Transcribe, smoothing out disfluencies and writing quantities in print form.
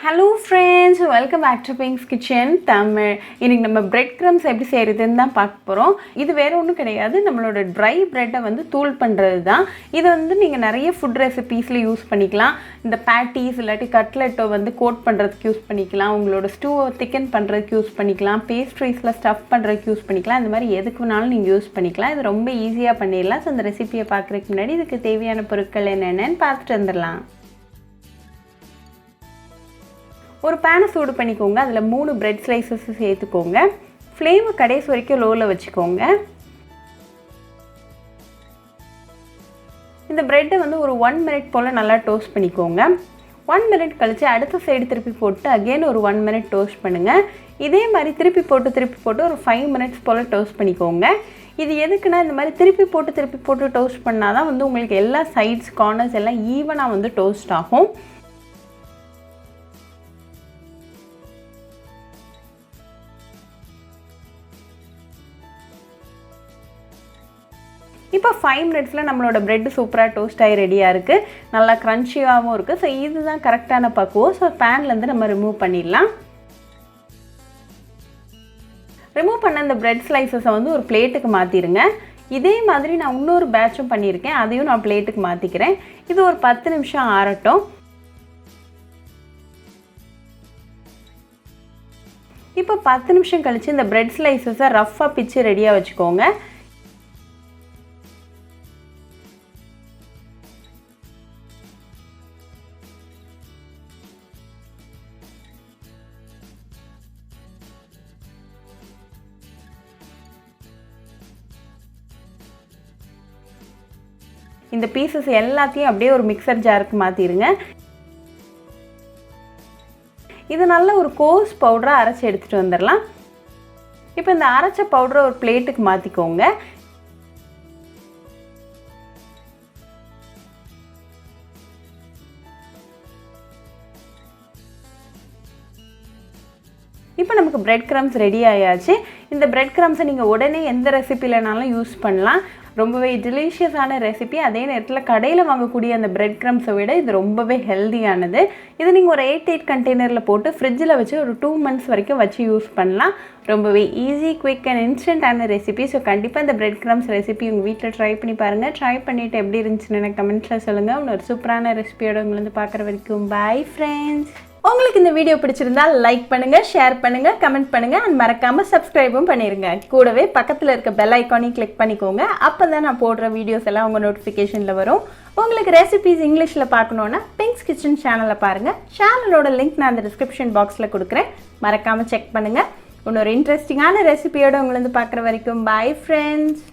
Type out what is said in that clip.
Hello friends, welcome back to Pink's Kitchen Tamil. இன்னைக்கு நம்ம bread crumbs எப்படி செய்யறதுன்னு தான் பார்க்க போறோம். இது வேற ஒண்ணும் கிடையாது. நம்மளோட dry bread வந்து தூள் பண்றது தான். இது வந்து நீங்க நிறைய food recipesல யூஸ் பண்ணிக்கலாம். இந்த patties இல்லாட்டி கட்லெட்டோ வந்து கோட் பண்றதுக்கு யூஸ் பண்ணிக்கலாம். உங்களோட stew thicken பண்றதுக்கு யூஸ் பண்ணிக்கலாம். pastries-ல stuff பண்றதுக்கு யூஸ் பண்ணிக்கலாம். இந்த மாதிரி எதுக்கு வேணாலும் நீங்க யூஸ் பண்ணிக்கலாம். இது ரொம்ப ஈஸியா பண்ணிடலாம். சோ இந்த ரெசிபியை பார்க்கறதுக்கு முன்னாடி இதுக்கு தேவையான பொருட்கள் என்னென்னன்னு பார்த்துட்டு வந்துடலாம். ஒரு pan சூடு பண்ணிக்கோங்க. அதுல 3 bread slices சேர்த்துக்கோங்க. flame கடைசி வரைக்கும் லோல வச்சுக்கோங்க. இந்த bread வந்து ஒரு 1 minute போல நல்லா டோஸ்ட் பண்ணிக்கோங்க. 1 minute கழிச்சு அடுத்த சைடு திருப்பி போட்டு again ஒரு 1 minute டோஸ்ட் பண்ணுங்க. இதே மாதிரி திருப்பி போட்டு ஒரு 5 minutes போல டோஸ்ட் பண்ணிக்கோங்க. இது எதுக்குன்னா இந்த மாதிரி திருப்பி போட்டு டோஸ்ட் பண்ணாதான் வந்து உங்களுக்கு எல்லா சைட்ஸ் கார்னர்ஸ் எல்லாம் ஈவனா வந்து டோஸ்ட் ஆகும். இப்போ 5 minutesல நம்மளோட bread சூப்பரா டோஸ்ட் ஆகி ரெடியா இருக்கு. நல்லா கிரன்ச்சியாவும் இருக்கு. சோ இதுதான் கரெக்ட்டான பக்குவம். சோ panல இருந்து நம்ம ரிமூவ் பண்ணிடலாம். ரிமூவ் பண்ண இந்த bread slices வந்து ஒரு பிளேட்டுக்கு மாத்திருங்க. இதே மாதிரி நான் இன்னொரு பேட்சும் பண்ணிருக்கேன். அதையும் நான் பிளேட்டுக்கு மாத்திக்கிறேன். இது ஒரு 10 நிமிஷம் ஆறட்டும். இப்போ 10 நிமிஷம் கழிச்சு இந்த bread slices ரஃப்பா பிச்சு ரெடியா வச்சுக்கோங்க. இந்த பீசஸ் எல்லாத்தையும் அப்படியே ஒரு மிக்சர் ஜாருக்கு மாத்திருங்க. இது நல்ல ஒரு கோர்ஸ் பவுடரா அரைச்சு எடுத்துட்டு வந்துறலாம். இப்போ இந்த அரைச்ச பவுடரை ஒரு பிளேட்டுக்கு மாத்திக்கோங்க. இப்போ நமக்கு bread crumbs ரெடி ஆயாச்சு. இந்த bread crumbs நீங்க உடனே எந்த ரெசிபிலனாலும் யூஸ் பண்ணலாம். ரொம்பவே டெலிஷியஸான ரெசிபி. அதே நேரத்துல கடையில வாங்கக்கூடிய அந்த bread crumbs விட இது ரொம்பவே ஹெல்தியானது. இது நீங்க ஒரு 8 கண்டெய்னர்ல போட்டு ஃப்ரிட்ஜ்ல வச்சு ஒரு 2 months வரைக்கும் வச்சு யூஸ் பண்ணலாம். ரொம்பவே ஈஸி, குயிக் அண்ட் இன்ஸ்டன்ட்டான ரெசிபி. ஸோ கண்டிப்பாக இந்த bread crumbs ரெசிபி உங்கள் வீட்டில் ட்ரை பண்ணி பாருங்கள். ட்ரை பண்ணிவிட்டு எப்படி இருந்துச்சுன்னு எனக்கு கமெண்ட்ஸில் சொல்லுங்கள். இன்னொரு சூப்பரான ரெசிபியோட உங்களை வந்து பார்க்குற வரைக்கும் பாய் ஃப்ரெண்ட்ஸ். உங்களுக்கு இந்த வீடியோ பிடிச்சிருந்தா லைக் பண்ணுங்க, ஷேர் பண்ணுங்க, கமெண்ட் பண்ணுங்க and மறக்காம சப்ஸ்கிரைபும் பண்ணிருங்க. கூடவே பக்கத்துல இருக்க பெல் ஐகானையும் கிளிக் பண்ணிக்கோங்க. அப்பதான் நான் போடுற வீடியோஸ் எல்லாம் உங்க நோட்டிஃபிகேஷன்ல வரும். உங்களுக்கு ரெசிபீஸ் இங்கிலீஷ்ல பார்க்கணும்னா பிங்க்ஸ் கிச்சன் சேனலை பாருங்க. சேனலோட லிங்க் நான் அந்த டிஸ்கிரிப்ஷன் பாக்ஸ்ல கொடுக்குறேன். மறக்காம செக் பண்ணுங்க. இன்னொரு இன்ட்ரெஸ்டிங்கான ரெசிபியோட உங்களை வந்து பார்க்குற வரைக்கும் பாய் ஃப்ரெண்ட்ஸ்.